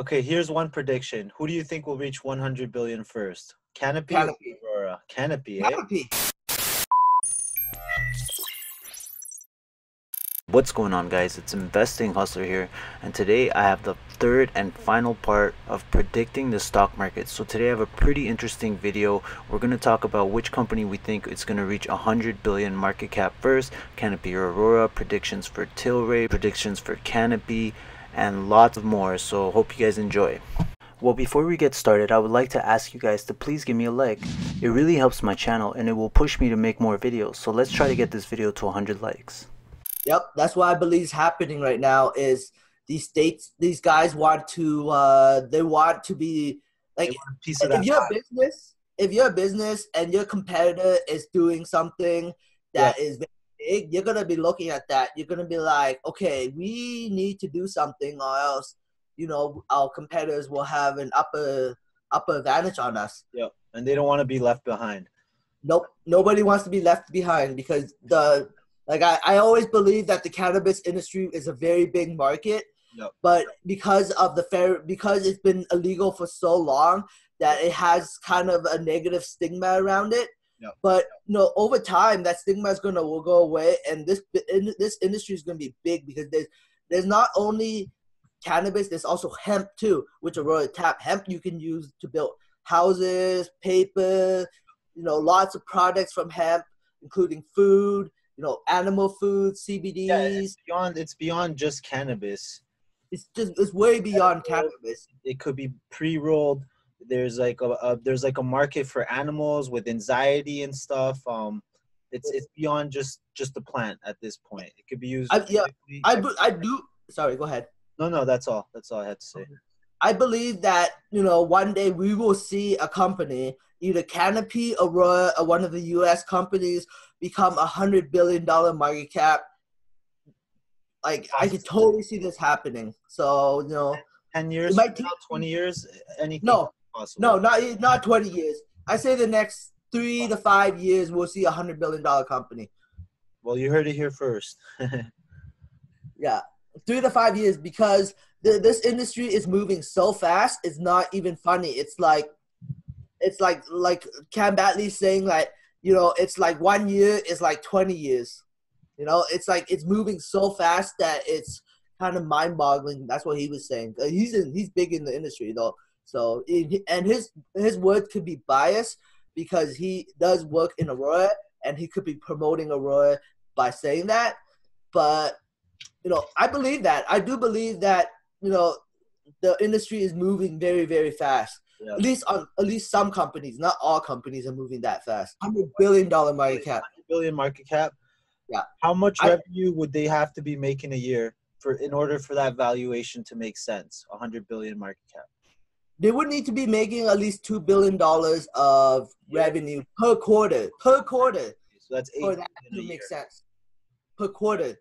Okay, here's one prediction. Who do you think will reach 100 billion first? Canopy or Canopy. Aurora? Canopy, eh? Canopy. What's going on, guys? It's Investing Hustler here, and today I have the third and final part of predicting the stock market. So today I have a pretty interesting video. We're going to talk about which company we think is going to reach 100 billion market cap first, Canopy or Aurora, predictions for Tilray, predictions for Canopy, and lots of more. So hope you guys enjoy. Well, before we get started, I would like to ask you guys to please give me a like. It really helps my channel and it will push me to make more videos. So let's try to get this video to 100 likes. Yep, that's what I believe is happening right now. Is these guys want to they want to be like, a piece of that if you're a business and your competitor is doing something that is very big, you're gonna be looking at that. You're gonna be like, okay, we need to do something, or else, you know, our competitors will have an upper advantage on us. Yeah, and they don't want to be left behind. Nope, nobody wants to be left behind because I always believe that the cannabis industry is a very big market, but because it's been illegal for so long that it has kind of a negative stigma around it. But over time that stigma will go away, and this industry is going to be big because there's not only cannabis, there's also hemp too, which Aurora tap. Hemp you can use to build houses, paper, lots of products from hemp, including food. Animal food, CBDs. Yeah, it's beyond just cannabis. It's way beyond cannabis. It could be pre-rolled. There's like a market for animals with anxiety and stuff. It's beyond just the plant at this point. It could be used. I do. Sorry, go ahead. No, that's all. That's all I had to say. I believe that one day we will see a company, either Canopy, Aurora, or one of the U.S. companies, become $100 billion market cap. Like, I could totally see this happening. So 10 years, it might take 20 years, anything possible. No, not 20 years. I say the next 3 to 5 years we'll see $100 billion company. Well, you heard it here first. Yeah, 3 to 5 years, because this industry is moving so fast. It's not even funny. It's like Cam Batley saying, like, it's like 1 year is like 20 years. It's like it's moving so fast that it's kind of mind-boggling. That's what he was saying. He's big in the industry though. So and his word could be biased because he does work in Aurora and he could be promoting Aurora by saying that. But I believe that. I do believe that the industry is moving very, very fast. Yeah. At least some companies, not all companies, are moving that fast. $100 billion market cap. $100 billion market cap. Yeah. How much revenue would they have to be making a year in order for that valuation to make sense? 100 billion market cap. They would need to be making at least $2 billion of revenue per quarter. Per quarter. So that's $8 for that to make sense. Per quarter.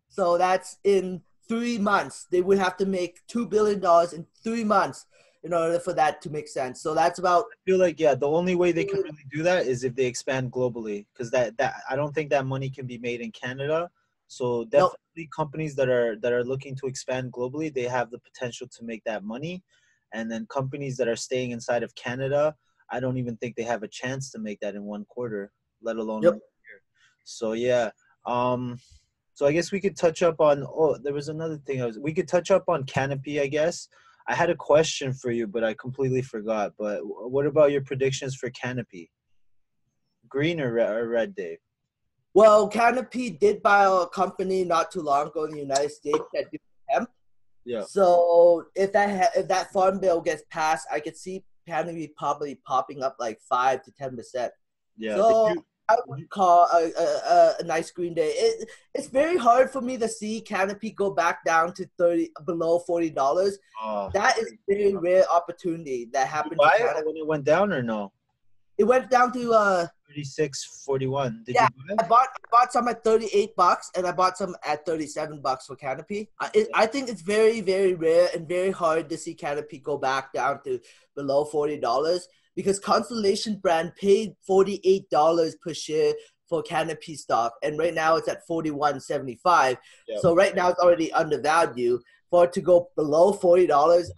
So that's in 3 months. They would have to make $2 billion in 3 months in order for that to make sense. So that's about. I feel like the only way they can really do that is if they expand globally, because that I don't think that money can be made in Canada. So definitely companies that are looking to expand globally, they have the potential to make that money. And then companies that are staying inside of Canada, I don't even think they have a chance to make that in 1 quarter, let alone 1 year. So yeah. So I guess we could touch up on. Oh, there was another thing. We could touch up on Canopy, I guess. I had a question for you, but I completely forgot. But what about your predictions for Canopy? Green or red, Dave? Well, Canopy did buy a company not too long ago in the United States that did hemp. Yeah. So if that farm bill gets passed, I could see Canopy probably popping up like 5 to 10%. Yeah. So I would call a nice green day. It's very hard for me to see Canopy go back down to below $40. That is a very rare opportunity that happened. Did you buy it when it went down or no? It went down to 36.41. Did you buy it? I bought some at $38 and I bought some at $37 for Canopy. I think it's very, very rare and very hard to see Canopy go back down to below $40. Because Constellation Brand paid $48 per share for Canopy stock, and right now it's at $41.75. Yep. So right now it's already undervalued. for it to go below $40,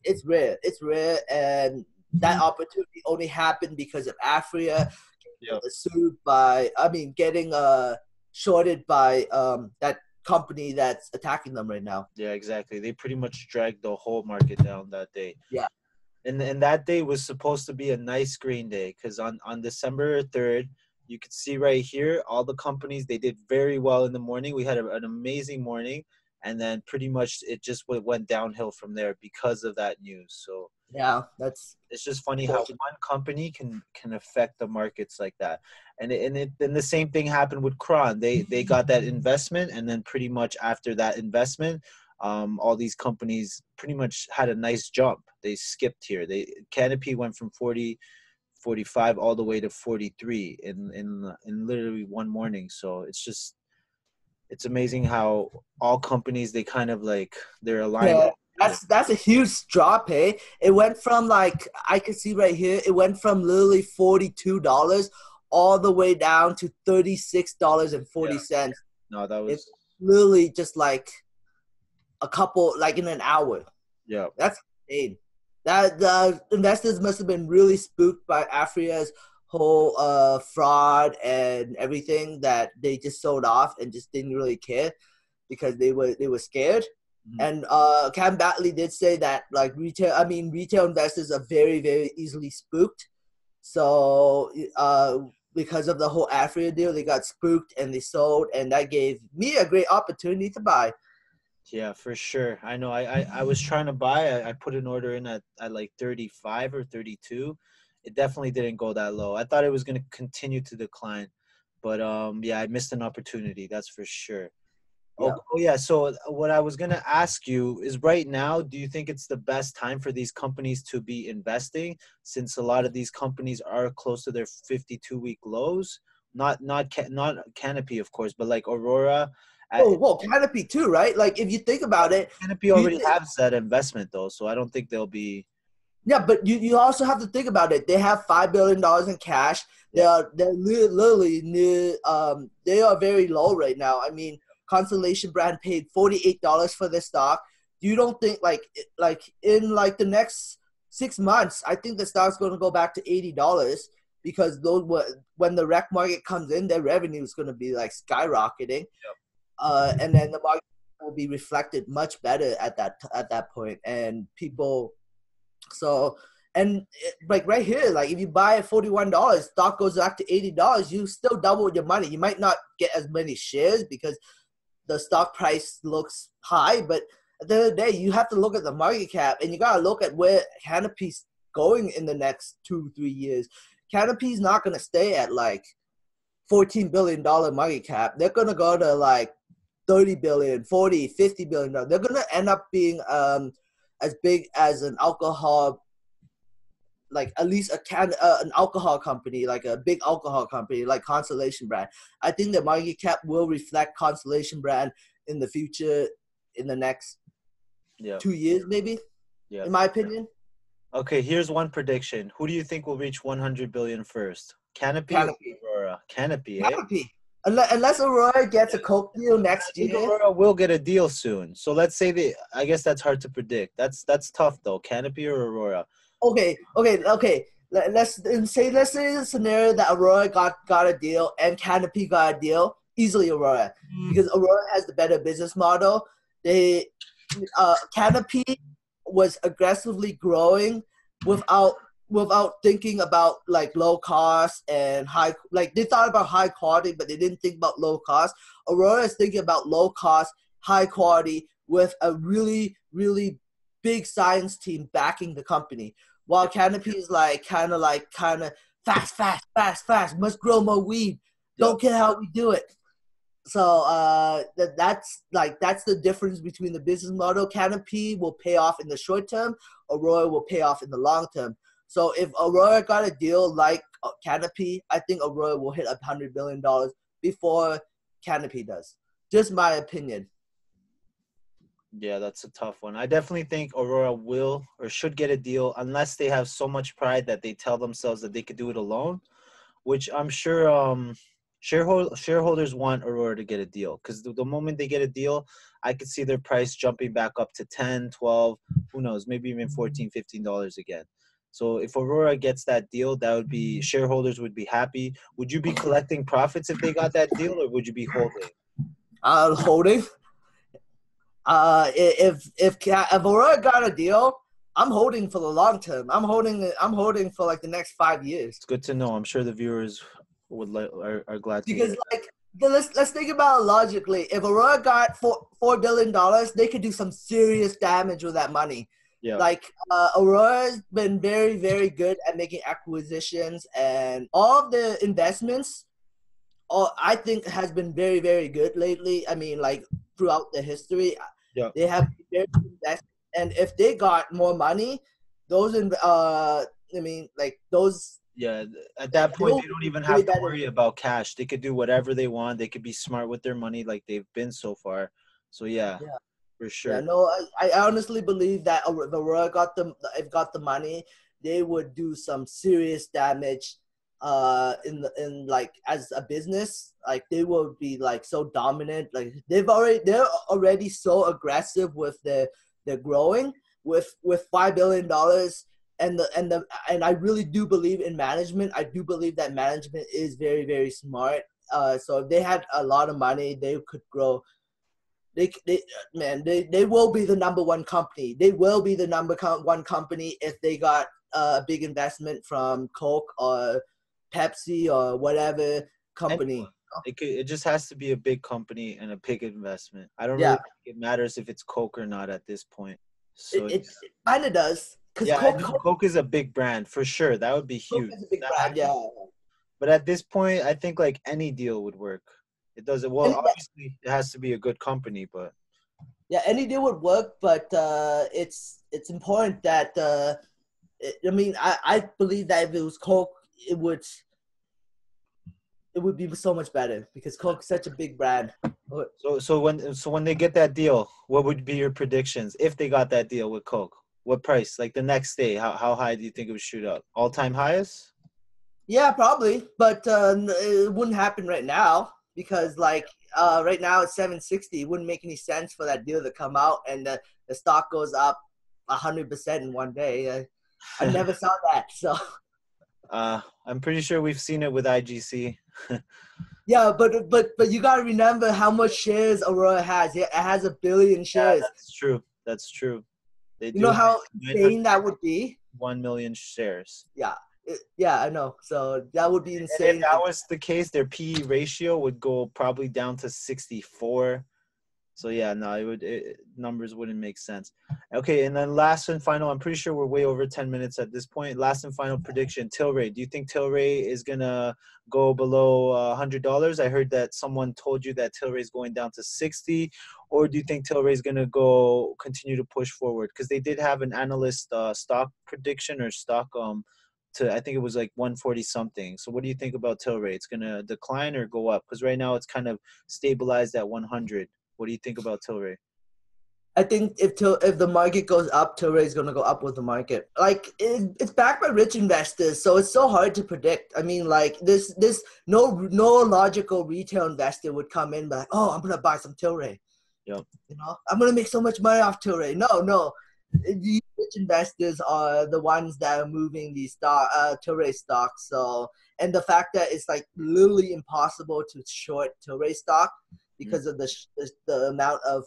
it's rare. It's rare, and that opportunity only happened because of aphria getting sued by, getting shorted by that company that's attacking them right now. Yeah, exactly. They pretty much dragged the whole market down that day. Yeah. And that day was supposed to be a nice green day, because on December 3rd, you could see right here, all the companies, they did very well in the morning. We had an amazing morning, and then pretty much it just went downhill from there because of that news. So yeah, it's just funny how one company can affect the markets like that. And then the same thing happened with Cronos. They got that investment, and then pretty much after that investment, all these companies pretty much had a nice jump. They skipped here. Canopy went from 45 all the way to 43 in literally one morning. So it's amazing how all companies, they kind of like, they're aligned. Yeah, that's a huge drop, eh? It went from, like, I can see right here, it went from literally $42 all the way down to $36.40. Yeah. No, that was it's literally just like a couple, like in an hour. Yeah, that's insane. That the investors must have been really spooked by Aphria's whole fraud and everything, that they just sold off and just didn't really care because they were scared. And Cam Batley did say that, like, retail investors are very, very easily spooked. So because of the whole Aphria deal, they got spooked and they sold, and that gave me a great opportunity to buy. Yeah, for sure. I know. I was trying to buy. I put an order in at like 35 or 32. It definitely didn't go that low. I thought it was going to continue to decline, but yeah, I missed an opportunity. That's for sure. Yeah. Oh yeah. So what I was going to ask you is, right now, do you think it's the best time for these companies to be investing, since a lot of these companies are close to their 52-week lows? Not Canopy, of course, but like Aurora. Well, Canopy too, right? Like, if you think about it, Canopy already has that investment though, so I don't think they'll be. Yeah, but you also have to think about it. They have $5 billion in cash. They're literally near, they are very low right now. I mean, Constellation Brand paid $48 for their stock. You don't think, like in like the next 6 months, I think the stock's going to go back to $80, because when the rec market comes in, their revenue is going to be like skyrocketing. Yep. And then the market will be reflected much better at that point, and people. So, and like right here, like if you buy at $41, stock goes back to $80, you still double your money. You might not get as many shares because the stock price looks high, but at the end of the day, you have to look at the market cap, and you gotta look at where Canopy's going in the next 2-3 years. Canopy's not gonna stay at like $14 billion market cap. They're gonna go to like 30 billion, 40, 50 billion. They're gonna end up being as big as an alcohol, like at least an alcohol company, like a big alcohol company like Constellation Brand. I think the market cap will reflect Constellation Brand in the future, in the next 2 years maybe, in my opinion. Okay, here's one prediction. Who do you think will reach 100 billion first? Canopy. Or Aurora? Canopy, eh? Canopy. Unless Aurora gets a Coke deal next year. Aurora will get a deal soon. So let's say I guess that's hard to predict. That's tough though. Canopy or Aurora? Okay. Let's say the scenario that Aurora got a deal and Canopy got a deal. Easily Aurora, because Aurora has the better business model. Canopy was aggressively growing without thinking about like low cost and high, like they thought about high quality, but they didn't think about low cost. Aurora is thinking about low cost, high quality with a really, really big science team backing the company. While Canopy is like kind of fast, must grow more weed. Don't care how we do it. So that's the difference between the business model. Canopy will pay off in the short term. Aurora will pay off in the long term. So if Aurora got a deal like Canopy, I think Aurora will hit $100 billion before Canopy does. Just my opinion. Yeah, that's a tough one. I definitely think Aurora will or should get a deal, unless they have so much pride that they tell themselves that they could do it alone, which I'm sure shareholders want Aurora to get a deal, because the moment they get a deal, I could see their price jumping back up to 10, 12, who knows, maybe even 14, $15 again. So if Aurora gets that deal, that would be, shareholders would be happy. Would you be collecting profits if they got that deal, or would you be holding? Holding. If Aurora got a deal, I'm holding for the long term. I'm holding for like the next 5 years. It's good to know. I'm sure the viewers are glad to Because hear like let's think about it logically. If Aurora got $4 billion, they could do some serious damage with that money. Yeah. Like Aurora's been very, very good at making acquisitions, and all of the investments, I think, has been very, very good lately. I mean, like throughout the history, they have very good investments. And if they got more money, those yeah, at that point, they don't even have to worry about cash. They could do whatever they want. They could be smart with their money like they've been so far. So, yeah. For sure. Yeah, no, I honestly believe that if Aurora got the money, they would do some serious damage in like as a business. Like they will be like so dominant. Like they're already so aggressive with their growing with $5 billion. And I really do believe in management. I do believe that management is very, very smart. So if they had a lot of money, they could grow. They will be the number one company. They will be the number one company if they got a big investment from Coke or Pepsi or whatever company. It just has to be a big company and a big investment. I don't really think it matters if it's Coke or not at this point. So it kind of does. Yeah, Coke is a big brand for sure. That would be huge. Coke is a big brand, yeah. But at this point, I think like any deal would work. It doesn't. Well, obviously, it has to be a good company, but yeah, any deal would work. But it's important that I believe that if it was Coke, it would be so much better because Coke is such a big brand. So when they get that deal, what would be your predictions if they got that deal with Coke? What price? Like the next day, how high do you think it would shoot up? All-time highest? Yeah, probably, but it wouldn't happen right now. Because like right now it's 760, it wouldn't make any sense for that deal to come out and the stock goes up 100% in one day. I never saw that. So I'm pretty sure we've seen it with IGC. Yeah, but you gotta remember how much shares Aurora has. It has 1 billion shares. Yeah, that's true. You know how insane that would be? 1 million shares. Yeah, I know. So that would be insane. And if that was the case, their PE ratio would go probably down to 64. So yeah, no, numbers wouldn't make sense. Okay, and then last and final, I'm pretty sure we're way over 10 minutes at this point. Last and final prediction, Tilray. Do you think Tilray is gonna go below $100? I heard that someone told you that Tilray is going down to 60, or do you think Tilray is gonna continue to push forward? Because they did have an analyst stock prediction or stock I think it was like 140 something. So what do you think about Tilray? It's gonna decline or go up? Because right now it's kind of stabilized at 100. What do you think about Tilray? I think if the market goes up, Tilray is gonna go up with the market. Like it's backed by rich investors, so it's so hard to predict. I mean, like this no logical retail investor would come in like, oh, I'm gonna buy some Tilray. Yep. You know, I'm gonna make so much money off Tilray. No. The rich investors are the ones that are moving these Tilray stocks. So, and the fact that it's like literally impossible to short Tilray stock because of the amount of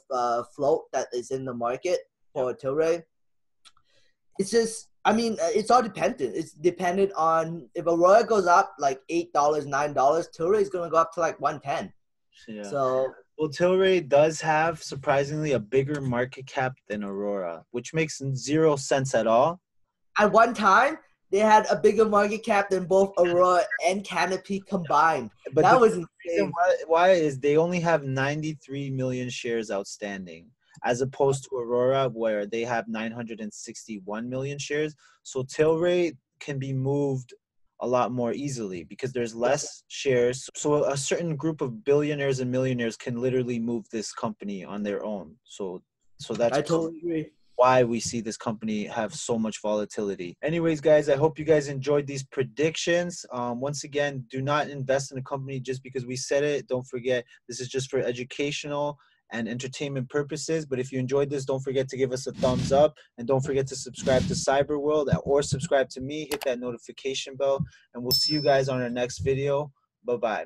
float that is in the market for Tilray. It's just, I mean, it's all dependent. It's dependent on if Aurora goes up like $8, $9, Tilray is gonna go up to like 110. Yeah. So. Well, Tilray does have, surprisingly, a bigger market cap than Aurora, which makes zero sense at all. At one time, they had a bigger market cap than both Aurora and Canopy combined. But that was insane. Why is they only have 93 million shares outstanding, as opposed to Aurora, where they have 961 million shares. So Tilray can be moved a lot more easily because there's less shares. So a certain group of billionaires and millionaires can literally move this company on their own. So that's I totally agree. Why we see this company have so much volatility. Anyways, guys, I hope you guys enjoyed these predictions. Once again, do not invest in a company just because we said it. Don't forget, this is just for educational and entertainment purposes. But if you enjoyed this, don't forget to give us a thumbs up, and don't forget to subscribe to Cyberworld or subscribe to me. Hit that notification bell, and we'll see you guys on our next video. Bye-bye.